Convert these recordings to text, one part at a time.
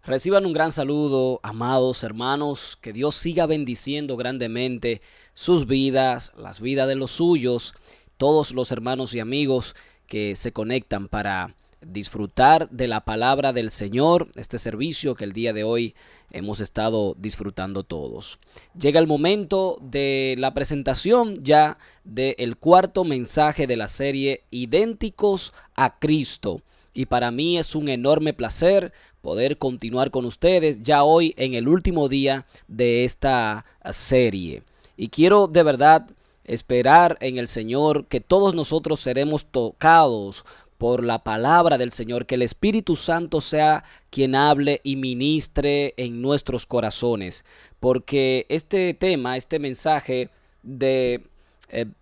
Reciban un gran saludo, amados hermanos, que Dios siga bendiciendo grandemente sus vidas, las vidas de los suyos, todos los hermanos y amigos que se conectan para disfrutar de la palabra del Señor, este servicio que el día de hoy hemos estado disfrutando todos. Llega el momento de la presentación ya del cuarto mensaje de la serie Idénticos a Cristo. Y para mí es un enorme placer poder continuar con ustedes ya hoy en el último día de esta serie. Y quiero de verdad esperar en el Señor que todos nosotros seremos tocados por la palabra del Señor, que el Espíritu Santo sea quien hable y ministre en nuestros corazones, porque este tema, este mensaje de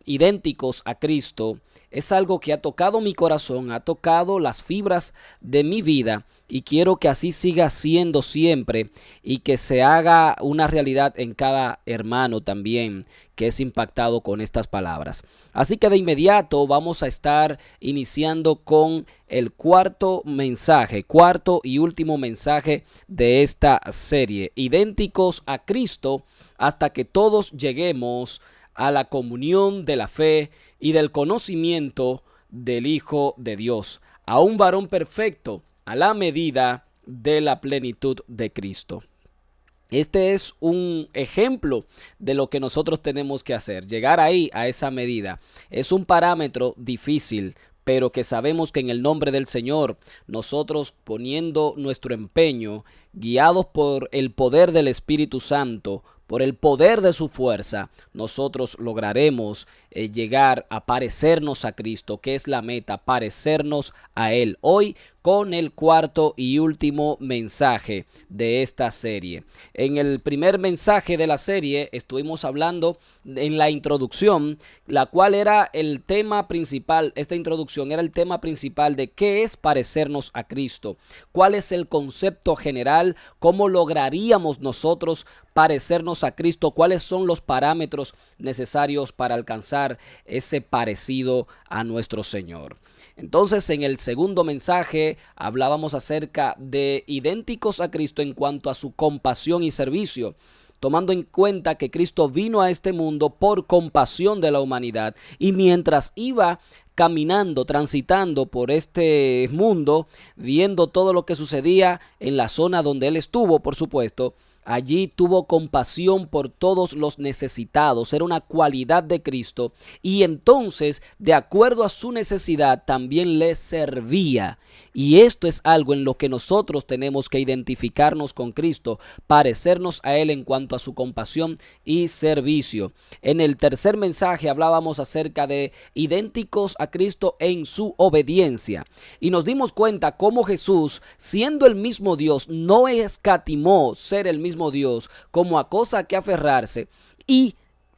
idénticos a Cristo, es algo que ha tocado mi corazón, ha tocado las fibras de mi vida y quiero que así siga siendo siempre y que se haga una realidad en cada hermano también que es impactado con estas palabras. Así que de inmediato vamos a estar iniciando con el cuarto y último mensaje de esta serie, idénticos a Cristo, hasta que todos lleguemos a la comunión de la fe y del conocimiento del Hijo de Dios, a un varón perfecto, a la medida de la plenitud de Cristo. Este es un ejemplo de lo que nosotros tenemos que hacer, llegar ahí a esa medida. Es un parámetro difícil, pero que sabemos que en el nombre del Señor, nosotros poniendo nuestro empeño, guiados por el poder del Espíritu Santo, por el poder de su fuerza, nosotros lograremos llegar a parecernos a Cristo, que es la meta, parecernos a Él. Hoy con el cuarto y último mensaje de esta serie. En el primer mensaje de la serie estuvimos hablando en la introducción, la cual era el tema principal. Esta introducción era el tema principal de qué es parecernos a Cristo, cuál es el concepto general, cómo lograríamos nosotros parecernos a Cristo, cuáles son los parámetros necesarios para alcanzar ese parecido a nuestro Señor. Entonces, en el segundo mensaje hablábamos acerca de idénticos a Cristo en cuanto a su compasión y servicio, tomando en cuenta que Cristo vino a este mundo por compasión de la humanidad y mientras iba caminando, transitando por este mundo, viendo todo lo que sucedía en la zona donde él estuvo, por supuesto, allí tuvo compasión por todos los necesitados, era una cualidad de Cristo y entonces, de acuerdo a su necesidad, también les servía. Y esto es algo en lo que nosotros tenemos que identificarnos con Cristo, parecernos a Él en cuanto a su compasión y servicio. En el tercer mensaje hablábamos acerca de idénticos a Cristo en su obediencia y nos dimos cuenta cómo Jesús, siendo el mismo Dios, no escatimó ser el mismo Dios como a cosa que aferrarse y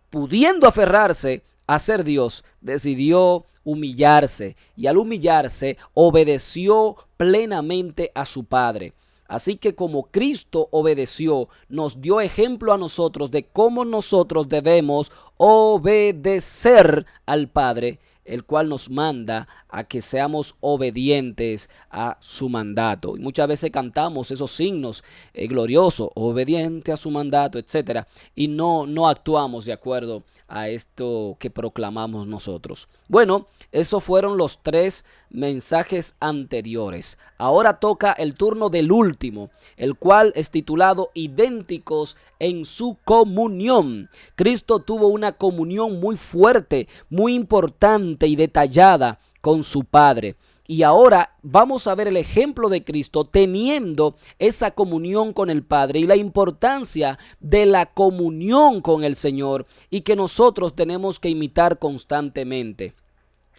pudiendo aferrarse a ser Dios, decidió humillarse y al humillarse obedeció plenamente a su Padre. Así que como Cristo obedeció, nos dio ejemplo a nosotros de cómo nosotros debemos obedecer al Padre, el cual nos manda a que seamos obedientes a su mandato. Y muchas veces cantamos esos signos gloriosos, obediente a su mandato, etcétera, y no actuamos de acuerdo a esto que proclamamos nosotros. Bueno, esos fueron los tres mensajes anteriores. Ahora toca el turno del último, el cual es titulado Idénticos en su comunión. Cristo tuvo una comunión muy fuerte, muy importante y detallada con su Padre. Y ahora vamos a ver el ejemplo de Cristo teniendo esa comunión con el Padre y la importancia de la comunión con el Señor y que nosotros tenemos que imitar constantemente.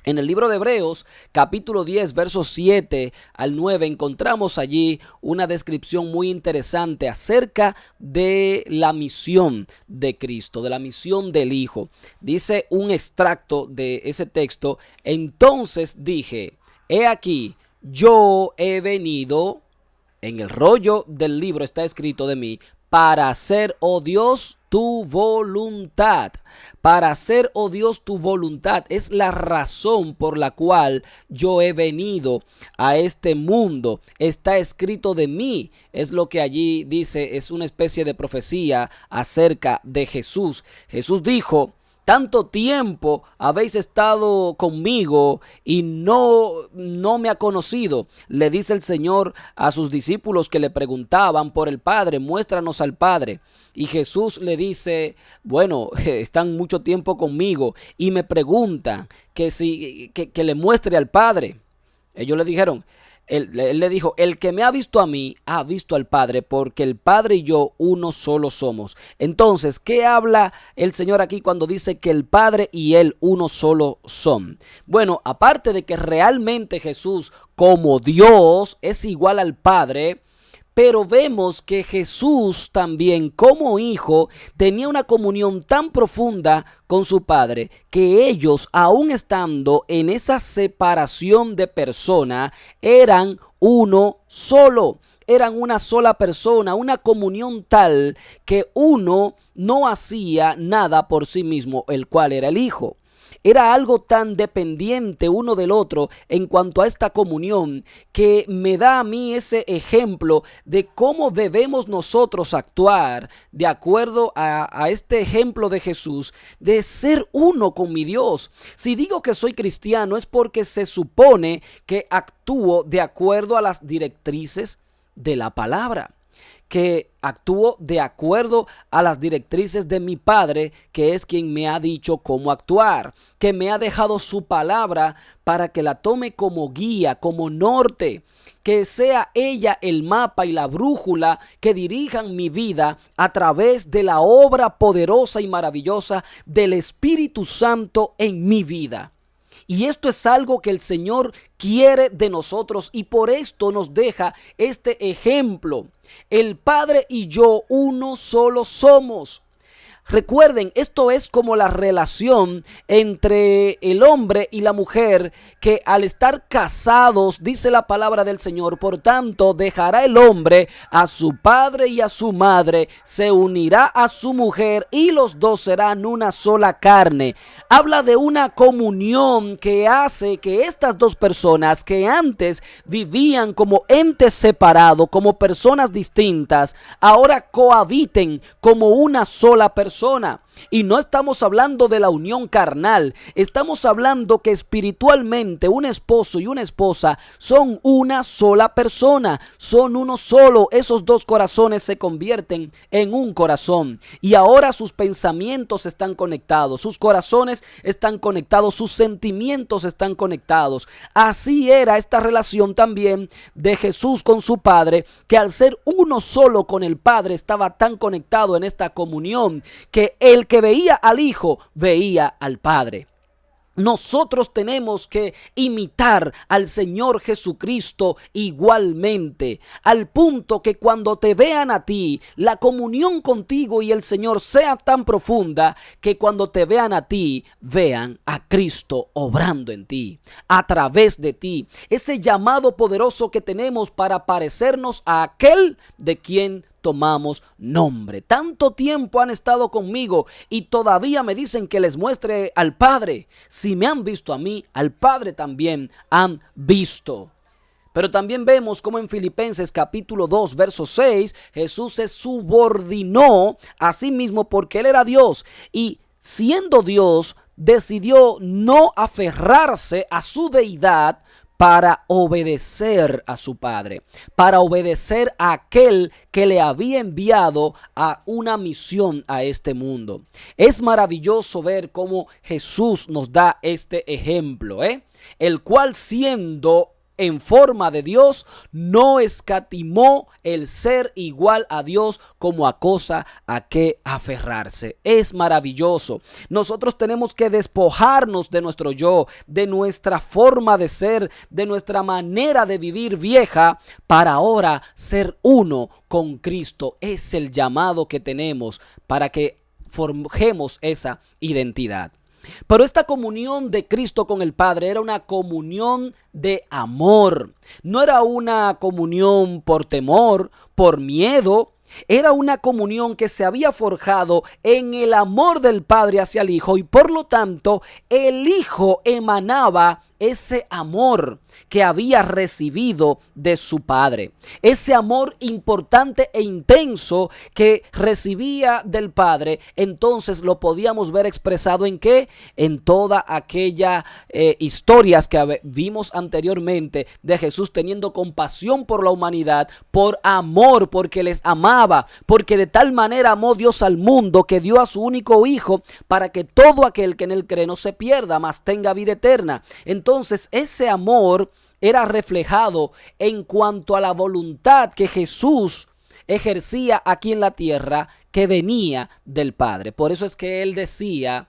En el libro de Hebreos, capítulo 10, versos 7 al 9, encontramos allí una descripción muy interesante acerca de la misión de Cristo, de la misión del Hijo. Dice un extracto de ese texto: entonces dije, he aquí, yo he venido, en el rollo del libro está escrito de mí, para hacer, oh Dios, tu tu voluntad. Para hacer, oh Dios, tu voluntad. Es la razón por la cual yo he venido a este mundo. Está escrito de mí. Es lo que allí dice, es una especie de profecía acerca de Jesús. Jesús dijo: tanto tiempo habéis estado conmigo y no me ha conocido. Le dice el Señor a sus discípulos que le preguntaban por el Padre: muéstranos al Padre. Y Jesús le dice: bueno, están mucho tiempo conmigo y me preguntan que le muestre al Padre. Ellos le dijeron, él le dijo: el que me ha visto a mí, ha visto al Padre, porque el Padre y yo uno solo somos. Entonces, ¿qué habla el Señor aquí cuando dice que el Padre y Él uno solo son? Bueno, aparte de que realmente Jesús, como Dios, es igual al Padre, pero vemos que Jesús también, como hijo, tenía una comunión tan profunda con su Padre que ellos, aun estando en esa separación de persona, eran uno solo. Eran una sola persona, una comunión tal que uno no hacía nada por sí mismo, el cual era el Hijo. Era algo tan dependiente uno del otro en cuanto a esta comunión, que me da a mí ese ejemplo de cómo debemos nosotros actuar de acuerdo a este ejemplo de Jesús, de ser uno con mi Dios. Si digo que soy cristiano es porque se supone que actúo de acuerdo a las directrices de la palabra, que actúo de acuerdo a las directrices de mi Padre, que es quien me ha dicho cómo actuar, que me ha dejado su palabra para que la tome como guía, como norte, que sea ella el mapa y la brújula que dirijan mi vida a través de la obra poderosa y maravillosa del Espíritu Santo en mi vida. Y esto es algo que el Señor quiere de nosotros y por esto nos deja este ejemplo. El Padre y yo uno solo somos. Recuerden, esto es como la relación entre el hombre y la mujer, que al estar casados, dice la palabra del Señor, por tanto dejará el hombre a su padre y a su madre, se unirá a su mujer y los dos serán una sola carne. Habla de una comunión que hace que estas dos personas que antes vivían como entes separados, como personas distintas, ahora cohabiten como una sola persona. Y no estamos hablando de la unión carnal, estamos hablando que espiritualmente un esposo y una esposa son una sola persona, son uno solo. Esos dos corazones se convierten en un corazón y ahora sus pensamientos están conectados, sus corazones están conectados, sus sentimientos están conectados. Así era esta relación también de Jesús con su Padre, que al ser uno solo con el Padre estaba tan conectado en esta comunión que el que veía al Hijo veía al Padre. Nosotros tenemos que imitar al Señor Jesucristo igualmente, al punto que cuando te vean a ti, la comunión contigo y el Señor sea tan profunda que cuando te vean a ti, vean a Cristo obrando en ti, a través de ti. Ese llamado poderoso que tenemos para parecernos a aquel de quien tomamos nombre. Tanto tiempo han estado conmigo y todavía me dicen que les muestre al Padre. Si me han visto a mí, al Padre también han visto. Pero también vemos como en Filipenses capítulo 2, verso 6, Jesús se subordinó a sí mismo porque Él era Dios y siendo Dios decidió no aferrarse a su deidad para obedecer a su Padre, para obedecer a aquel que le había enviado a una misión a este mundo. Es maravilloso ver cómo Jesús nos da este ejemplo, el cual siendo en forma de Dios, no escatimó el ser igual a Dios como a cosa a que aferrarse. Es maravilloso. Nosotros tenemos que despojarnos de nuestro yo, de nuestra forma de ser, de nuestra manera de vivir vieja, para ahora ser uno con Cristo. Es el llamado que tenemos para que forjemos esa identidad. Pero esta comunión de Cristo con el Padre era una comunión de amor. No era una comunión por temor, por miedo, Era una comunión que se había forjado en el amor del Padre hacia el Hijo y por lo tanto el Hijo emanaba ese amor que había recibido de su Padre. Ese amor importante e intenso que recibía del Padre, entonces lo podíamos ver expresado ¿en qué? En toda aquella historias que vimos anteriormente de Jesús teniendo compasión por la humanidad, por amor, porque les amaba, porque de tal manera amó Dios al mundo que dio a su único Hijo para que todo aquel que en él cree no se pierda, mas tenga vida eterna. Entonces ese amor era reflejado en cuanto a la voluntad que Jesús ejercía aquí en la tierra, que venía del Padre. Por eso es que él decía: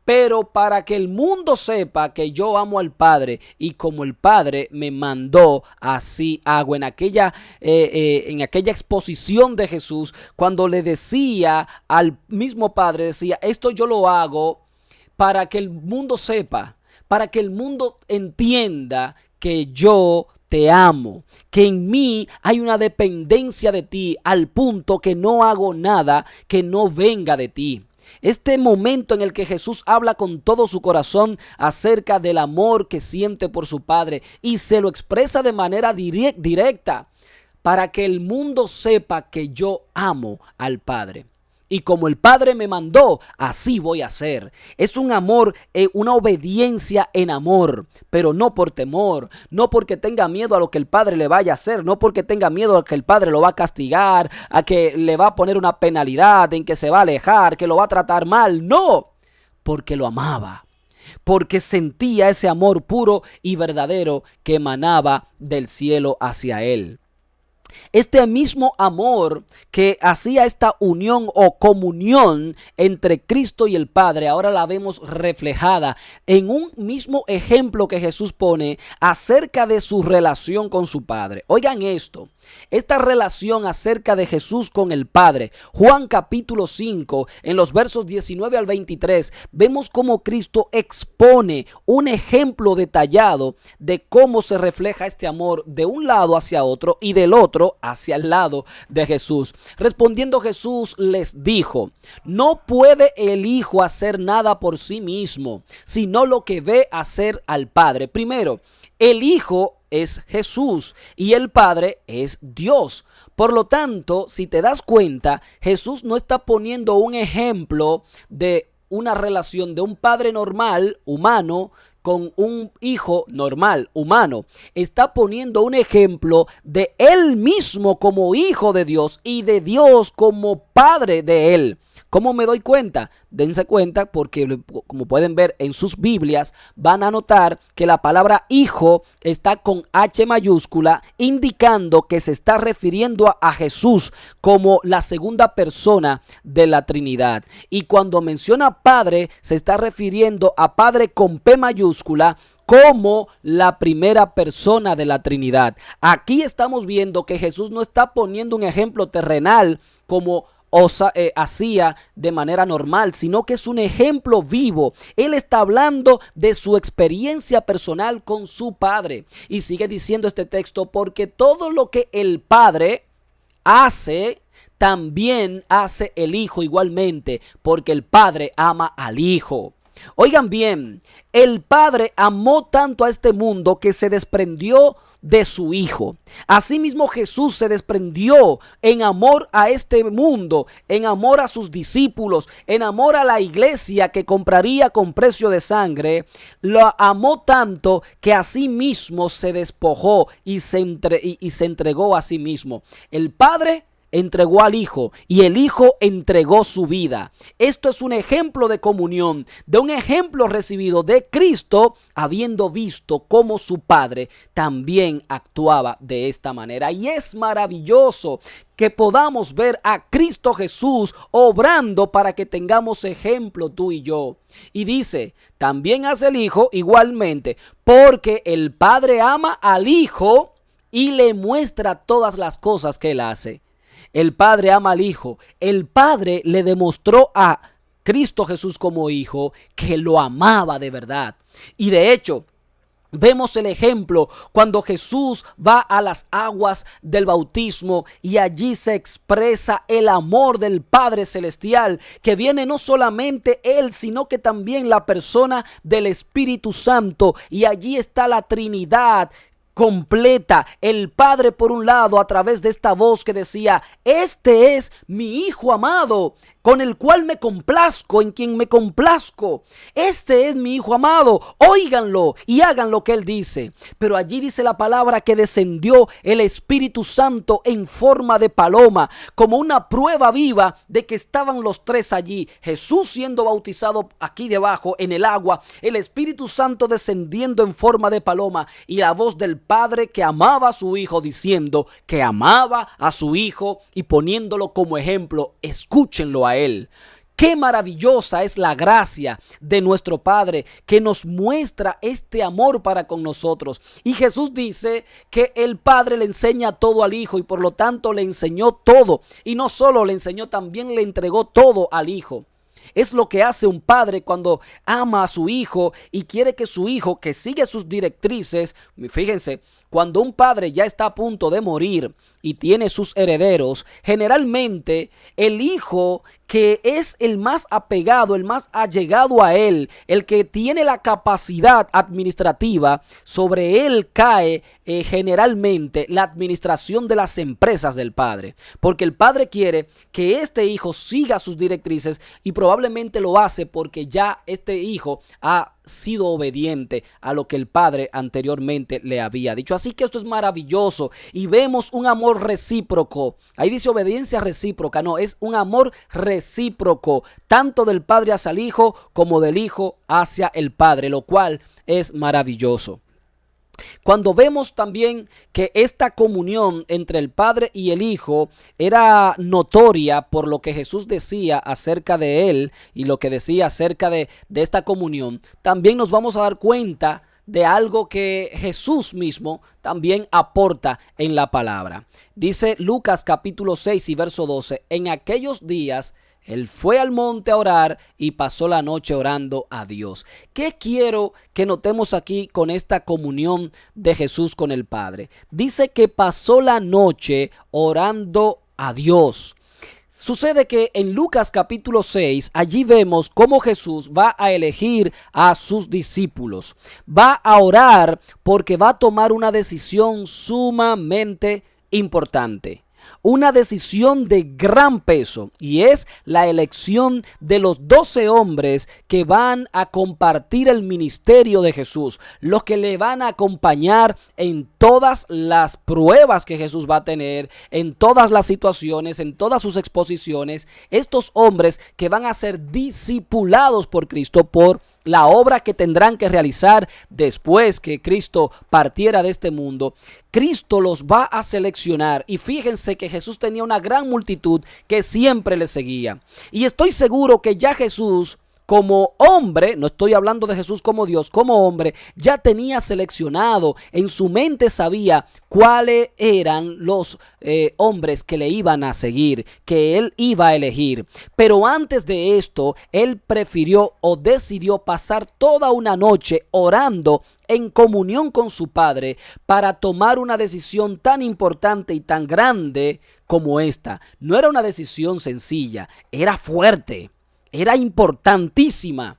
pero para que el mundo sepa que yo amo al Padre y como el Padre me mandó, así hago. En aquella exposición de Jesús, cuando le decía al mismo Padre, decía: esto yo lo hago para que el mundo sepa, para que el mundo entienda que yo te amo, que en mí hay una dependencia de ti al punto que no hago nada que no venga de ti. Este momento en el que Jesús habla con todo su corazón acerca del amor que siente por su Padre y se lo expresa de manera directa para que el mundo sepa que yo amo al Padre. Y como el Padre me mandó, así voy a hacer. Es un amor, una obediencia en amor, pero no por temor, no porque tenga miedo a lo que el Padre le vaya a hacer, no porque tenga miedo a que el Padre lo va a castigar, a que le va a poner una penalidad, en que se va a alejar, que lo va a tratar mal. No, porque lo amaba, porque sentía ese amor puro y verdadero que emanaba del cielo hacia él. Este mismo amor que hacía esta unión o comunión entre Cristo y el Padre, ahora la vemos reflejada en un mismo ejemplo que Jesús pone acerca de su relación con su Padre. Oigan esto, esta relación acerca de Jesús con el Padre. Juan capítulo 5, en los versos 19 al 23, vemos cómo Cristo expone un ejemplo detallado de cómo se refleja este amor de un lado hacia otro y del otro hacia el lado de Jesús. Respondiendo Jesús les dijo: no puede el Hijo hacer nada por sí mismo, sino lo que ve hacer al Padre. Primero, el Hijo es Jesús y el Padre es Dios. Por lo tanto, si te das cuenta, Jesús no está poniendo un ejemplo de una relación de un padre normal, humano, con un hijo normal, humano. Está poniendo un ejemplo de él mismo como hijo de Dios y de Dios como padre de él. ¿Cómo me doy cuenta? Dense cuenta porque, como pueden ver en sus Biblias, van a notar que la palabra hijo está con H mayúscula, indicando que se está refiriendo a Jesús como la segunda persona de la Trinidad. Y cuando menciona padre, se está refiriendo a Padre con P mayúscula, como la primera persona de la Trinidad. Aquí estamos viendo que Jesús no está poniendo un ejemplo terrenal como hacía de manera normal, sino que es un ejemplo vivo. Él está hablando de su experiencia personal con su Padre. Y sigue diciendo este texto: porque todo lo que el Padre hace, también hace el Hijo igualmente, porque el Padre ama al Hijo. Oigan bien, el Padre amó tanto a este mundo que se desprendió de su Hijo. Asimismo, Jesús se desprendió en amor a este mundo, en amor a sus discípulos, en amor a la iglesia que compraría con precio de sangre. Lo amó tanto que asimismo se despojó y se entregó a sí mismo. El Padre entregó al Hijo y el Hijo entregó su vida. Esto es un ejemplo de comunión, de un ejemplo recibido de Cristo, habiendo visto cómo su Padre también actuaba de esta manera. Y es maravilloso que podamos ver a Cristo Jesús obrando para que tengamos ejemplo tú y yo. Y dice: también hace el Hijo igualmente, porque el Padre ama al Hijo y le muestra todas las cosas que él hace. El Padre ama al Hijo. El Padre le demostró a Cristo Jesús como Hijo que lo amaba de verdad. Y de hecho, Vemos el ejemplo cuando Jesús va a las aguas del bautismo y allí se expresa el amor del Padre Celestial, que viene no solamente Él, sino que también la persona del Espíritu Santo, y allí está la Trinidad completa. El Padre por un lado a través de esta voz que decía: este es mi Hijo amado, con el cual me complazco, en quien me complazco. Este es mi Hijo amado, óiganlo y hagan lo que Él dice. Pero allí dice la palabra que descendió el Espíritu Santo en forma de paloma, como una prueba viva de que estaban los tres allí. Jesús siendo bautizado aquí debajo en el agua, el Espíritu Santo descendiendo en forma de paloma, y la voz del Padre que amaba a su Hijo diciendo que amaba a su Hijo y poniéndolo como ejemplo. Escúchenlo a Él. Qué maravillosa es la gracia de nuestro Padre, que nos muestra este amor para con nosotros. Y Jesús dice que el Padre le enseña todo al Hijo y por lo tanto le enseñó todo. Y no solo le enseñó, también le entregó todo al Hijo. Es lo que hace un padre cuando ama a su hijo y quiere que su hijo, que sigue sus directrices. Fíjense, cuando un padre ya está a punto de morir y tiene sus herederos, generalmente el hijo, que es el más apegado, el más allegado a él, el que tiene la capacidad administrativa, sobre él cae generalmente la administración de las empresas del padre, porque el padre quiere que este hijo siga sus directrices y probablemente lo hace porque ya este hijo ha sido obediente a lo que el padre anteriormente le había dicho. Así que esto es maravilloso y vemos un amor recíproco. Ahí dice obediencia recíproca, no, es un amor recíproco, tanto del padre hacia el hijo como del hijo hacia el padre, lo cual es maravilloso. Cuando vemos también que esta comunión entre el Padre y el Hijo era notoria por lo que Jesús decía acerca de él y lo que decía acerca de esta comunión, también nos vamos a dar cuenta de algo que Jesús mismo también aporta en la palabra. Dice Lucas capítulo 6 y verso 12: en aquellos días Él fue al monte a orar y pasó la noche orando a Dios. ¿Qué quiero que notemos aquí con esta comunión de Jesús con el Padre? Dice que pasó la noche orando a Dios. Sucede que en Lucas capítulo 6, allí vemos cómo Jesús va a elegir a sus discípulos. Va a orar porque va a tomar una decisión sumamente importante. Una decisión de gran peso, y es la elección de los 12 hombres que van a compartir el ministerio de Jesús, los que le van a acompañar en todas las pruebas que Jesús va a tener, en todas las situaciones, en todas sus exposiciones. Estos hombres que van a ser discipulados por Cristo, por la obra que tendrán que realizar después que Cristo partiera de este mundo. Cristo los va a seleccionar, y fíjense que Jesús tenía una gran multitud que siempre le seguía. Y estoy seguro que ya Jesús, como hombre, no estoy hablando de Jesús como Dios, como hombre, ya tenía seleccionado, en su mente sabía cuáles eran los hombres que le iban a seguir, que él iba a elegir. Pero antes de esto, él prefirió o decidió pasar toda una noche orando en comunión con su Padre para tomar una decisión tan importante y tan grande como esta. No era una decisión sencilla, era fuerte. Era importantísima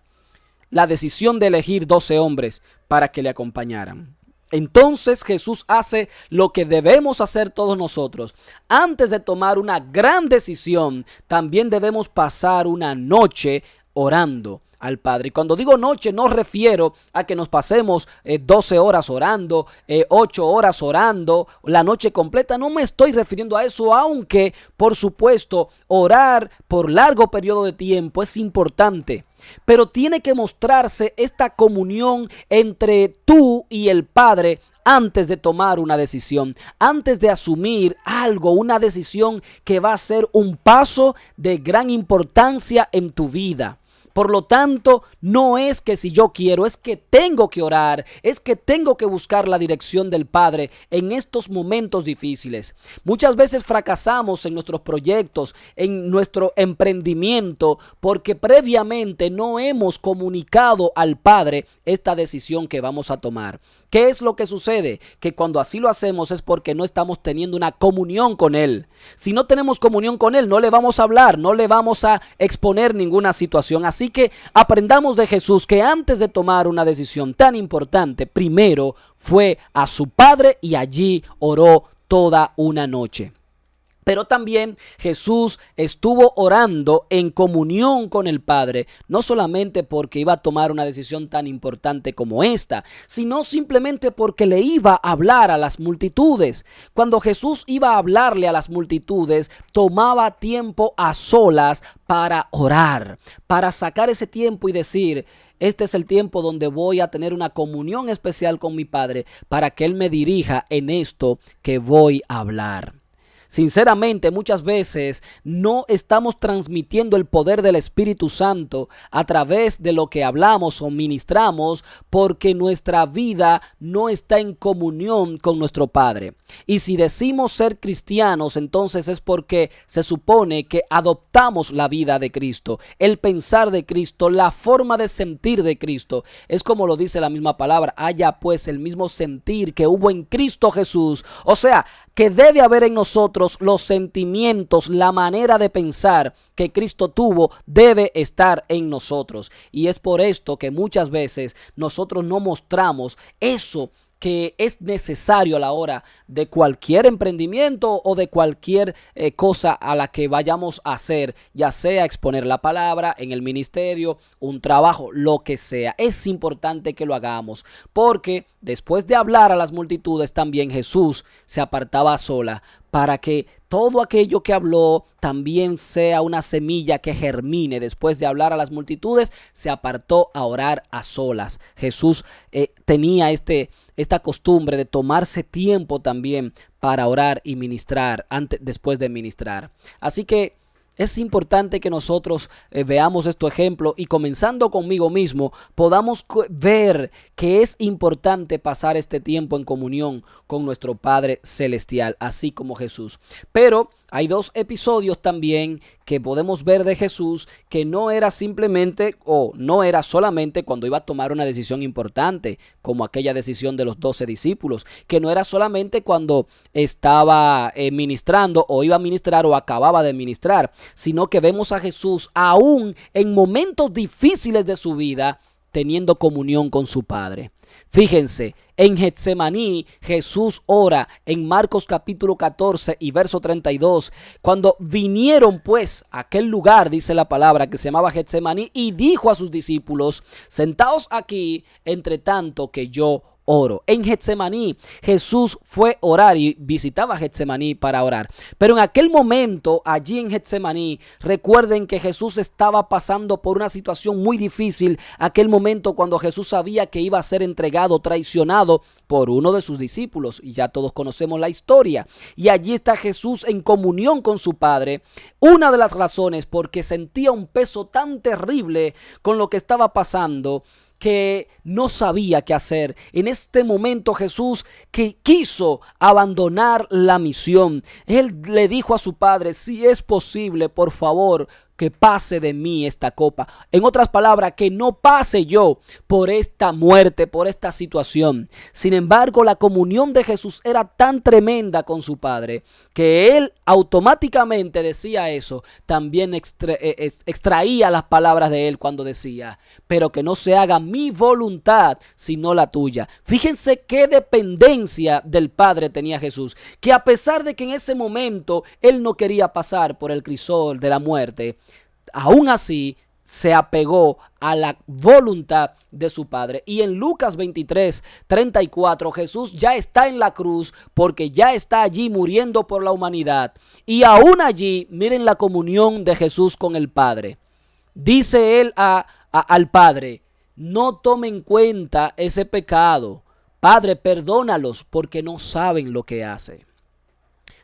la decisión de elegir 12 hombres para que le acompañaran. Entonces Jesús hace lo que debemos hacer todos nosotros. Antes de tomar una gran decisión, también debemos pasar una noche orando al Padre. Y cuando digo noche, no refiero a que nos pasemos 12 horas orando, 8 horas orando, la noche completa. No me estoy refiriendo a eso, aunque por supuesto orar por largo periodo de tiempo es importante. Pero tiene que mostrarse esta comunión entre tú y el Padre antes de tomar una decisión, antes de asumir algo, una decisión que va a ser un paso de gran importancia en tu vida. Por lo tanto, no es que si yo quiero, es que tengo que orar, es que tengo que buscar la dirección del Padre en estos momentos difíciles. Muchas veces fracasamos en nuestros proyectos, en nuestro emprendimiento, porque previamente no hemos comunicado al Padre esta decisión que vamos a tomar. ¿Qué es lo que sucede? Que cuando así lo hacemos es porque no estamos teniendo una comunión con Él. Si no tenemos comunión con Él, no le vamos a hablar, no le vamos a exponer ninguna situación. Así que aprendamos de Jesús que antes de tomar una decisión tan importante, primero fue a su Padre y allí oró toda una noche. Pero también Jesús estuvo orando en comunión con el Padre, no solamente porque iba a tomar una decisión tan importante como esta, sino simplemente porque le iba a hablar a las multitudes. Cuando Jesús iba a hablarle a las multitudes, tomaba tiempo a solas para orar, para sacar ese tiempo y decir: este es el tiempo donde voy a tener una comunión especial con mi Padre para que Él me dirija en esto que voy a hablar. Sinceramente, muchas veces no estamos transmitiendo el poder del Espíritu Santo a través de lo que hablamos o ministramos porque nuestra vida no está en comunión con nuestro Padre. Y si decimos ser cristianos, entonces es porque se supone que adoptamos la vida de Cristo, el pensar de Cristo, la forma de sentir de Cristo. Es como lo dice la misma palabra: haya pues el mismo sentir que hubo en Cristo Jesús. O sea, que debe haber en nosotros los sentimientos, la manera de pensar que Cristo tuvo debe estar en nosotros. Y es por esto que muchas veces nosotros no mostramos eso que es necesario a la hora de cualquier emprendimiento o de cualquier cosa a la que vayamos a hacer, ya sea exponer la palabra en el ministerio, un trabajo, lo que sea. Es importante que lo hagamos porque después de hablar a las multitudes también Jesús se apartaba sola para que todo aquello que habló también sea una semilla que germine. Después de hablar a las multitudes, se apartó a orar a solas. Jesús tenía esta costumbre de tomarse tiempo también para orar y ministrar después de ministrar. Así que es importante que nosotros veamos este ejemplo y, comenzando conmigo mismo, podamos ver que es importante pasar este tiempo en comunión con nuestro Padre Celestial, así como Jesús. Pero hay dos episodios también que podemos ver de Jesús que no era simplemente o no era solamente cuando iba a tomar una decisión importante, como aquella decisión de los 12 discípulos, que no era solamente cuando estaba ministrando o iba a ministrar o acababa de ministrar, sino que vemos a Jesús aún en momentos difíciles de su vida teniendo comunión con su Padre. Fíjense, en Getsemaní Jesús ora en Marcos capítulo 14 y verso 32. Cuando vinieron pues a aquel lugar, dice la palabra, que se llamaba Getsemaní, y dijo a sus discípulos: sentaos aquí entre tanto que yo oro. En Getsemaní Jesús fue a orar y visitaba Getsemaní para orar. Pero en aquel momento, allí en Getsemaní, recuerden que Jesús estaba pasando por una situación muy difícil. Aquel momento cuando Jesús sabía que iba a ser entregado, traicionado por uno de sus discípulos. Y ya todos conocemos la historia. Y allí está Jesús en comunión con su Padre. Una de las razones porque sentía un peso tan terrible con lo que estaba pasando, que no sabía qué hacer. En este momento Jesús que quiso abandonar la misión. Él le dijo a su Padre: si es posible, por favor, que pase de mí esta copa. En otras palabras, que no pase yo por esta muerte, por esta situación. Sin embargo, la comunión de Jesús era tan tremenda con su Padre que él automáticamente decía eso. También extraía las palabras de él cuando decía: pero que no se haga mi voluntad sino la tuya. Fíjense qué dependencia del Padre tenía Jesús, que a pesar de que en ese momento él no quería pasar por el crisol de la muerte, aún así se apegó a la voluntad de su Padre. Y en Lucas 23:34 Jesús ya está en la cruz porque ya está allí muriendo por la humanidad. Y aún allí, miren la comunión de Jesús con el Padre. Dice él al Padre: no tome en cuenta ese pecado. Padre, perdónalos porque no saben lo que hacen.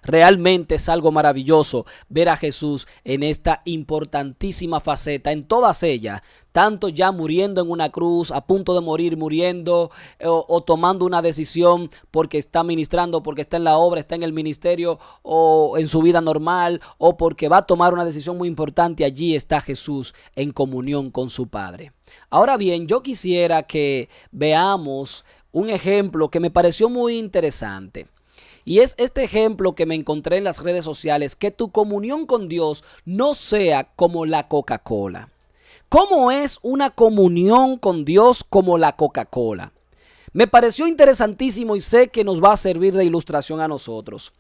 Realmente es algo maravilloso ver a Jesús en esta importantísima faceta, en todas ellas, tanto ya muriendo en una cruz, a punto de morir, muriendo o tomando una decisión porque está ministrando, porque está en la obra, está en el ministerio o en su vida normal o porque va a tomar una decisión muy importante. Allí está Jesús en comunión con su Padre. Ahora bien, yo quisiera que veamos un ejemplo que me pareció muy interesante. Y es este ejemplo que me encontré en las redes sociales, que tu comunión con Dios no sea como la Coca-Cola. ¿Cómo es una comunión con Dios como la Coca-Cola? Me pareció interesantísimo y sé que nos va a servir de ilustración a nosotros.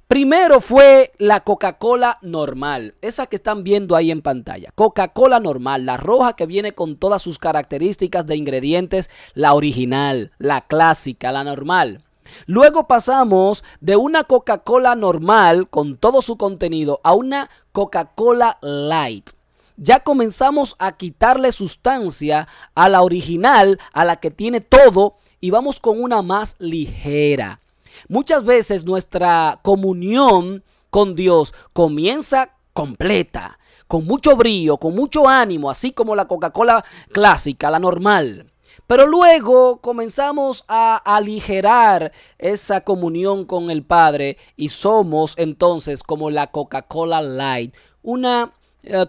Primero fue la Coca-Cola normal, esa que están viendo ahí en pantalla. Coca-Cola normal, la roja que viene con todas sus características de ingredientes, la original, la clásica, la normal. Luego pasamos de una Coca-Cola normal con todo su contenido a una Coca-Cola Light. Ya comenzamos a quitarle sustancia a la original, a la que tiene todo, y vamos con una más ligera. Muchas veces nuestra comunión con Dios comienza completa, con mucho brillo, con mucho ánimo, así como la Coca-Cola clásica, la normal. Pero luego comenzamos a aligerar esa comunión con el Padre y somos entonces como la Coca-Cola Light, una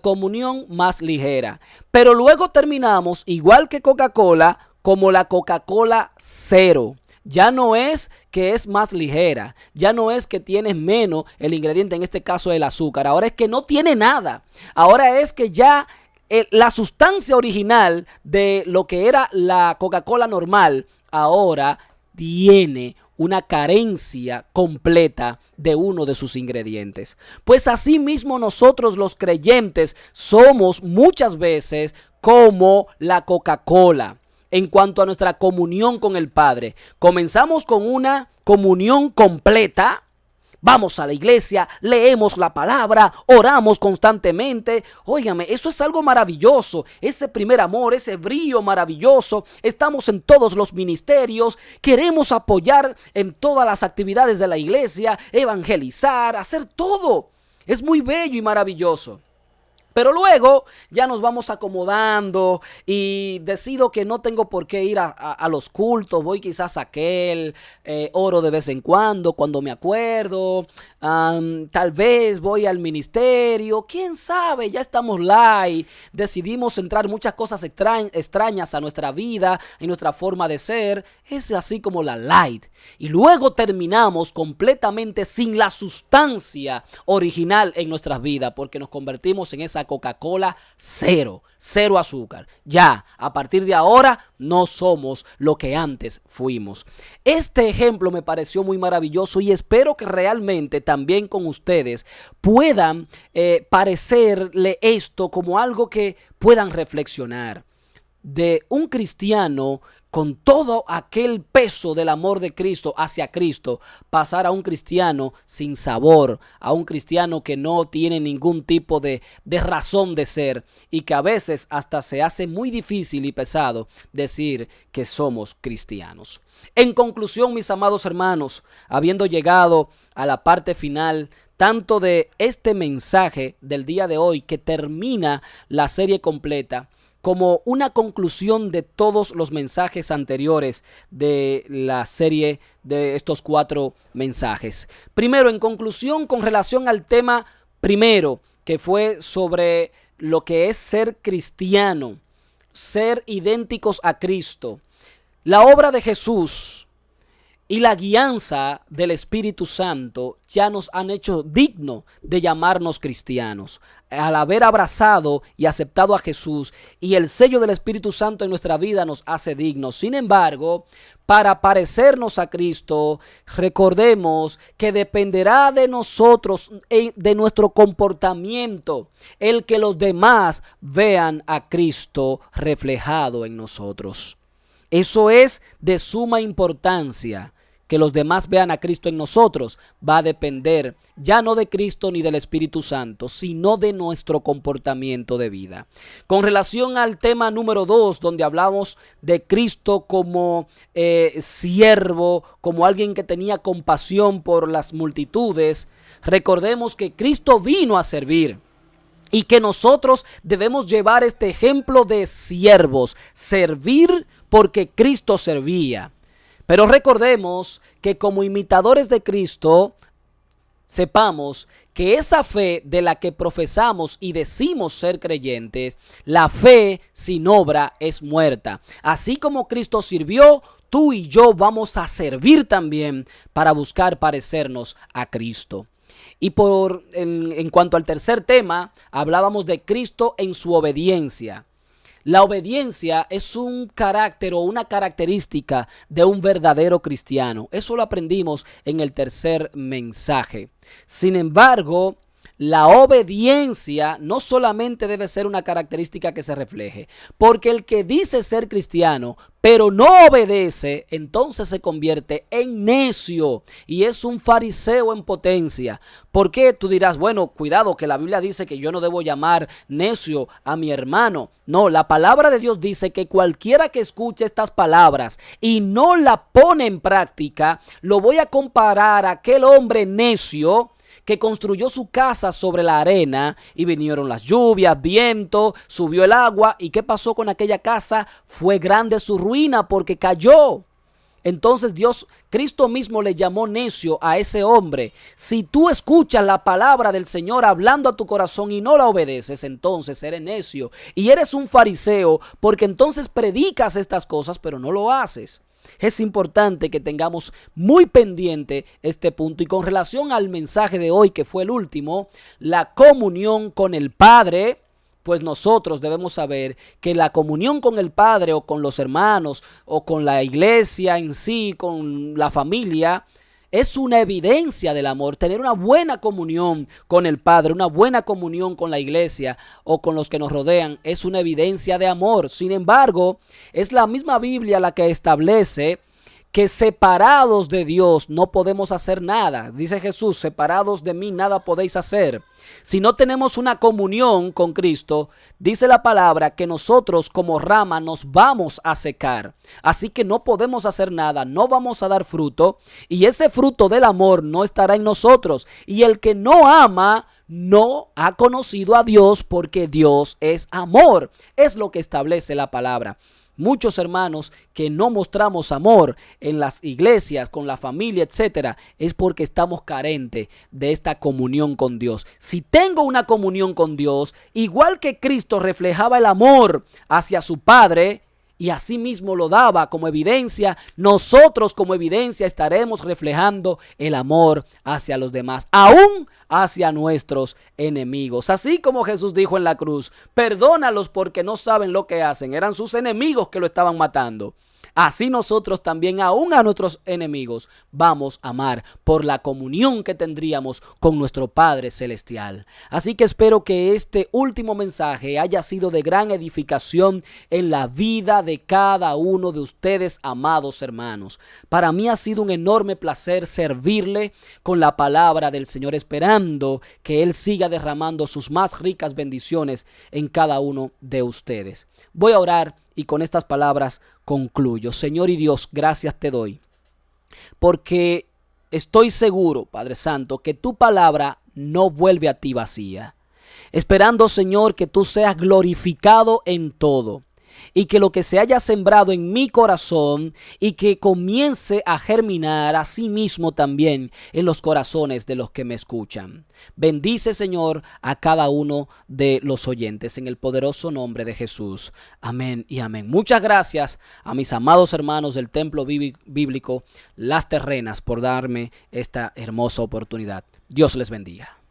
comunión más ligera. Pero luego terminamos, igual que Coca-Cola, como la Coca-Cola Cero. Ya no es que es más ligera, ya no es que tienes menos el ingrediente, en este caso el azúcar, ahora es que no tiene nada, ahora es que ya la sustancia original de lo que era la Coca-Cola normal, ahora tiene una carencia completa de uno de sus ingredientes. Pues así mismo nosotros los creyentes somos muchas veces como la Coca-Cola. En cuanto a nuestra comunión con el Padre, comenzamos con una comunión completa. Vamos a la iglesia, leemos la palabra, oramos constantemente. Óigame, eso es algo maravilloso. Ese primer amor, ese brillo maravilloso. Estamos en todos los ministerios. Queremos apoyar en todas las actividades de la iglesia, evangelizar, hacer todo. Es muy bello y maravilloso. Pero luego ya nos vamos acomodando y decido que no tengo por qué ir a los cultos. Voy quizás a aquel, oro de vez en cuando me acuerdo. Tal vez voy al ministerio. ¿Quién sabe? Ya estamos light. Decidimos entrar muchas cosas extrañas a nuestra vida y nuestra forma de ser. Es así como la light. Y luego terminamos completamente sin la sustancia original en nuestras vidas porque nos convertimos en esa Coca-Cola cero azúcar. Ya, a partir de ahora no somos lo que antes fuimos. Este ejemplo me pareció muy maravilloso y espero que realmente también con ustedes puedan parecerle esto como algo que puedan reflexionar. De un cristiano con todo aquel peso del amor de Cristo hacia Cristo, pasar a un cristiano sin sabor, a un cristiano que no tiene ningún tipo de razón de ser y que a veces hasta se hace muy difícil y pesado decir que somos cristianos. En conclusión, mis amados hermanos, habiendo llegado a la parte final tanto de este mensaje del día de hoy que termina la serie completa, como una conclusión de todos los mensajes anteriores de la serie de estos 4 mensajes. Primero, en conclusión, con relación al tema primero, que fue sobre lo que es ser cristiano, ser idénticos a Cristo. La obra de Jesús y la guianza del Espíritu Santo ya nos han hecho dignos de llamarnos cristianos. Al haber abrazado y aceptado a Jesús y el sello del Espíritu Santo en nuestra vida nos hace dignos. Sin embargo, para parecernos a Cristo, recordemos que dependerá de nosotros, de nuestro comportamiento, el que los demás vean a Cristo reflejado en nosotros. Eso es de suma importancia. Que los demás vean a Cristo en nosotros va a depender ya no de Cristo ni del Espíritu Santo, sino de nuestro comportamiento de vida. Con relación al tema número 2, donde hablamos de Cristo como siervo, como alguien que tenía compasión por las multitudes, recordemos que Cristo vino a servir. Y que nosotros debemos llevar este ejemplo de siervos, servir porque Cristo servía. Pero recordemos que como imitadores de Cristo, sepamos que esa fe de la que profesamos y decimos ser creyentes, la fe sin obra es muerta. Así como Cristo sirvió, tú y yo vamos a servir también para buscar parecernos a Cristo. Y en cuanto al tercer tema, hablábamos de Cristo en su obediencia. La obediencia es un carácter o una característica de un verdadero cristiano. Eso lo aprendimos en el tercer mensaje. Sin embargo, la obediencia no solamente debe ser una característica que se refleje, porque el que dice ser cristiano, pero no obedece, entonces se convierte en necio y es un fariseo en potencia. ¿Por qué? Tú dirás, bueno, cuidado, que la Biblia dice que yo no debo llamar necio a mi hermano. No, la palabra de Dios dice que cualquiera que escuche estas palabras y no la pone en práctica, lo voy a comparar a aquel hombre necio que construyó su casa sobre la arena y vinieron las lluvias, viento, subió el agua. ¿Y qué pasó con aquella casa? Fue grande su ruina porque cayó. Entonces Cristo mismo le llamó necio a ese hombre. Si tú escuchas la palabra del Señor hablando a tu corazón y no la obedeces, entonces eres necio y eres un fariseo, porque entonces predicas estas cosas pero no lo haces. Es importante que tengamos muy pendiente este punto. Y con relación al mensaje de hoy, que fue el último, la comunión con el Padre, pues nosotros debemos saber que la comunión con el Padre o con los hermanos o con la iglesia en sí, con la familia, es una evidencia del amor. Tener una buena comunión con el Padre, una buena comunión con la iglesia o con los que nos rodean, es una evidencia de amor. Sin embargo, es la misma Biblia la que establece que separados de Dios no podemos hacer nada. Dice Jesús, separados de mí nada podéis hacer. Si no tenemos una comunión con Cristo, dice la palabra que nosotros como rama nos vamos a secar. Así que no podemos hacer nada, no vamos a dar fruto y ese fruto del amor no estará en nosotros. Y el que no ama no ha conocido a Dios, porque Dios es amor. Es lo que establece la palabra. Muchos hermanos que no mostramos amor en las iglesias, con la familia, etcétera, es porque estamos carentes de esta comunión con Dios. Si tengo una comunión con Dios, igual que Cristo reflejaba el amor hacia su Padre y asimismo lo daba como evidencia, nosotros como evidencia estaremos reflejando el amor hacia los demás, aún hacia nuestros enemigos. Así como Jesús dijo en la cruz, perdónalos porque no saben lo que hacen. Eran sus enemigos que lo estaban matando. Así nosotros también, aún a nuestros enemigos, vamos a amar por la comunión que tendríamos con nuestro Padre Celestial. Así que espero que este último mensaje haya sido de gran edificación en la vida de cada uno de ustedes, amados hermanos. Para mí ha sido un enorme placer servirle con la palabra del Señor, esperando que Él siga derramando sus más ricas bendiciones en cada uno de ustedes. Voy a orar y con estas palabras concluyo. Señor y Dios, gracias te doy, porque estoy seguro, Padre Santo, que tu palabra no vuelve a ti vacía. Esperando, Señor, que tú seas glorificado en todo y que lo que se haya sembrado en mi corazón y que comience a germinar a sí mismo también en los corazones de los que me escuchan. Bendice, Señor, a cada uno de los oyentes en el poderoso nombre de Jesús. Amén y amén. Muchas gracias a mis amados hermanos del Templo Bíblico Las Terrenas por darme esta hermosa oportunidad. Dios les bendiga.